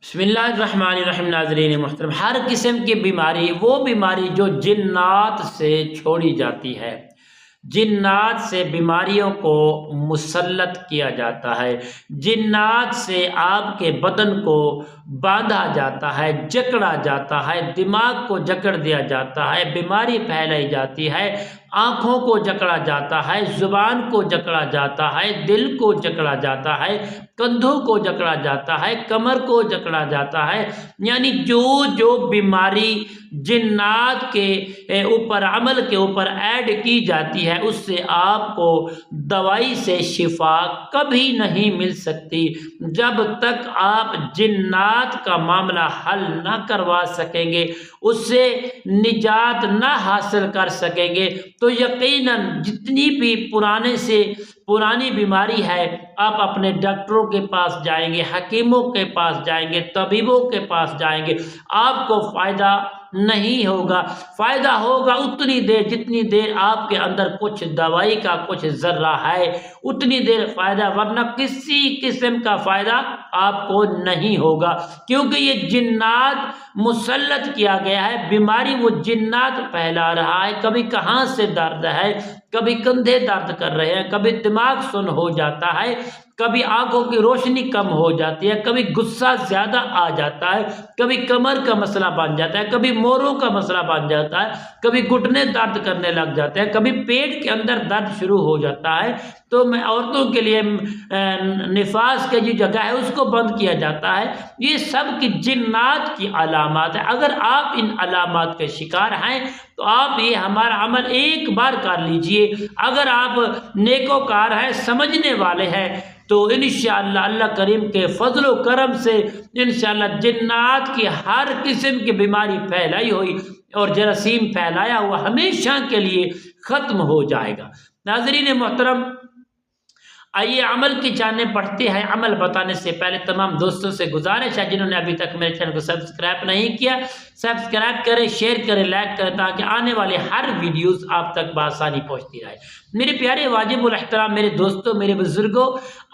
بسم اللہ الرحمن الرحیم۔ ناظرین محترم، ہر قسم کی بیماری، وہ بیماری جو جنات سے چھوڑی جاتی ہے، جنات سے بیماریوں کو مسلط کیا جاتا ہے، جنات سے آپ کے بدن کو باندھا جاتا ہے، جکڑا جاتا ہے، دماغ کو جکڑ دیا جاتا ہے، بیماری پھیلائی جاتی ہے، آنکھوں کو جکڑا جاتا ہے، زبان کو جکڑا جاتا ہے، دل کو جکڑا جاتا ہے، کندھوں کو جکڑا جاتا ہے، کمر کو جکڑا جاتا ہے۔ یعنی جو بیماری جنات کے اوپر، عمل کے اوپر ایڈ کی جاتی ہے، اس سے آپ کو دوائی سے شفا کبھی نہیں مل سکتی جب تک آپ جنات کا معاملہ حل نہ کروا سکیں گے، اس سے نجات نہ حاصل کر سکیں گے تو یقیناً جتنی بھی پرانی بیماری ہے، آپ اپنے ڈاکٹروں کے پاس جائیں گے، حکیموں کے پاس جائیں گے، طبیبوں کے پاس جائیں گے، آپ کو فائدہ نہیں ہوگا۔ فائدہ ہوگا اتنی دیر جتنی دیر آپ کے اندر کچھ دوائی کا کچھ ذرہ ہے، اتنی دیر فائدہ، ورنہ کسی قسم کا فائدہ آپ کو نہیں ہوگا، کیونکہ یہ جنات مسلط کیا گیا ہے۔ بیماری وہ جنات پھیلا رہا ہے۔ کبھی کہاں سے درد ہے، کبھی کندھے درد کر رہے ہیں، کبھی دماغ سن ہو جاتا ہے، کبھی آنکھوں کی روشنی کم ہو جاتی ہے، کبھی غصہ زیادہ آ جاتا ہے، کبھی کمر کا مسئلہ بن جاتا ہے، کبھی موڑوں کا مسئلہ بن جاتا ہے، کبھی گھٹنے درد کرنے لگ جاتے ہیں، کبھی پیٹ کے اندر درد شروع ہو جاتا ہے۔ تو میں عورتوں کے لیے نفاس کی جو جگہ ہے اس کو بند کیا جاتا ہے۔ یہ سب کی جنات کی علامات ہیں۔ اگر آپ ان علامات کے شکار ہیں تو آپ یہ ہمارا عمل ایک بار کر لیجئے۔ اگر آپ نیکوکار ہیں، سمجھنے والے ہیں، تو انشاءاللہ اللہ کریم کے فضل و کرم سے انشاءاللہ جنات کی ہر قسم کی بیماری پھیلائی ہوئی اور جراثیم پھیلایا ہوا ہمیشہ کے لیے ختم ہو جائے گا۔ ناظرین محترم، آئیے عمل کی جانب بڑھتے ہیں۔ عمل بتانے سے پہلے تمام دوستوں سے گزارش ہے جنہوں نے ابھی تک میرے چینل کو سبسکرائب نہیں کیا، سبسکرائب کریں، شیئر کریں، لائک کریں، تاکہ آنے والے ہر ویڈیوز آپ تک بآسانی پہنچتی رہے۔ میرے پیارے واجب الاحترام میرے دوستوں، میرے بزرگوں،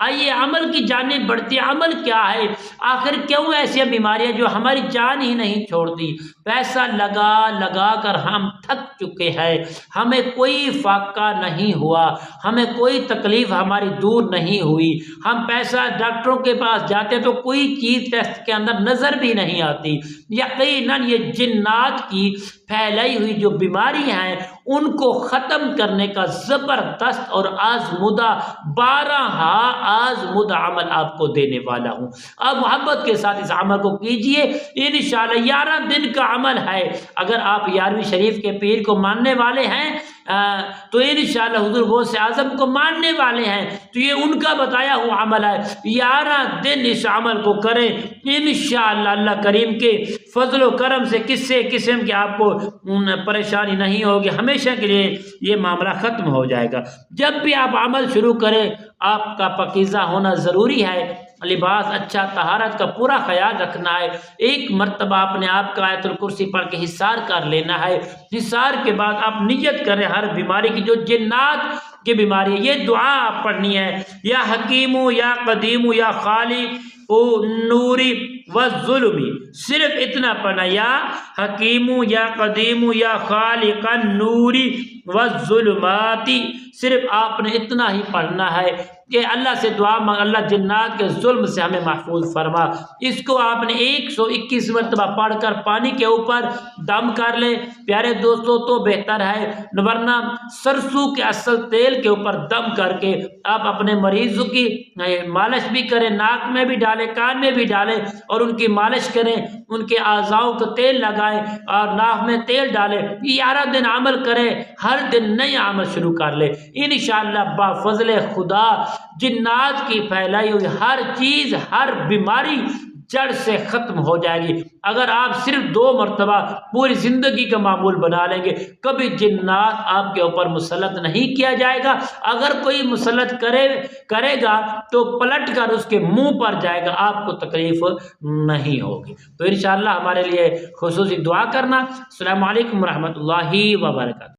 آئیے عمل کی جانب بڑھتی۔ عمل کیا ہے؟ آخر کیوں ایسی بیماریاں جو ہماری جان ہی نہیں چھوڑتی؟ پیسہ لگا لگا کر ہم تھک چکے ہیں، ہمیں کوئی فائدہ نہیں ہوا، ہمیں کوئی تکلیف ہماری دور نہیں ہوئی۔ ہم پیسہ ڈاکٹروں کے پاس جاتے تو کوئی چیز ٹیسٹ کے اندر نظر بھی نہیں آتی۔ یقیناً یہ جنات کی پھیلائی ہوئی جو بیماری ہیں ان کو ختم کرنے کا زبردست اور آزمودہ، بارہا آزمودہ عمل آپ کو دینے والا ہوں۔ آپ محبت کے ساتھ اس عمل کو کیجئے۔ انشاءاللہ 11 دن کا عمل ہے۔ اگر آپ 11ویں شریف کے پیر کو ماننے والے ہیں تو انشاءاللہ حضور غوث اعظم کو ماننے والے ہیں تو یہ ان کا بتایا ہوا عمل ہے۔ 11 دن اس عمل کو کریں، انشاءاللہ اللہ کریم کے فضل و کرم سے کسی قسم کی آپ کو پریشانی نہیں ہوگی، ہمیشہ کے لیے یہ معاملہ ختم ہو جائے گا۔ جب بھی آپ عمل شروع کریں آپ کا پاکیزہ ہونا ضروری ہے، لباس اچھا، طہارت کا پورا خیال رکھنا ہے۔ ایک مرتبہ اپنے آپ کا آیت الکرسی پڑھ کے حصار کر لینا ہے۔ حصار کے بعد آپ نیت کریں ہر بیماری کی جو جنات کی بیماری ہے، یہ دعا آپ پڑھنی ہے: یا حکیم یا قدیم یا خالق نوری والظلمی۔ صرف اتنا پڑھنا، یا حکیم یا قدیم یا خالق نوری والظلماتی۔ صرف آپ نے اتنا ہی پڑھنا ہے کہ اللہ سے دعا مانگ، اللہ جنات کے ظلم سے ہمیں محفوظ فرما۔ اس کو آپ نے 121 مرتبہ پڑھ کر پانی کے اوپر دم کر لیں پیارے دوستوں تو بہتر ہے، ورنہ سرسوں کے اصل تیل کے اوپر دم کر کے آپ اپنے مریضوں کی مالش بھی کریں، ناک میں بھی ڈالیں، کان میں بھی ڈالیں اور ان کی مالش کریں، ان کے اعضاؤں کو تیل لگائیں اور ناک میں تیل ڈالیں۔ 11 دن عمل کریں، ہر دن نیا عمل شروع کر لیں۔ انشاءاللہ با فضل خدا جنات کی پھیلائی ہوئی ہر چیز، ہر بیماری جڑ سے ختم ہو جائے گی۔ اگر آپ صرف 2 مرتبہ پوری زندگی کا معمول بنا لیں گے، کبھی جنات آپ کے اوپر مسلط نہیں کیا جائے گا۔ اگر کوئی مسلط کرے گا تو پلٹ کر اس کے منہ پر جائے گا، آپ کو تکلیف نہیں ہوگی۔ تو انشاءاللہ ہمارے لیے خصوصی دعا کرنا۔ السلام علیکم ورحمۃ اللہ وبرکاتہ۔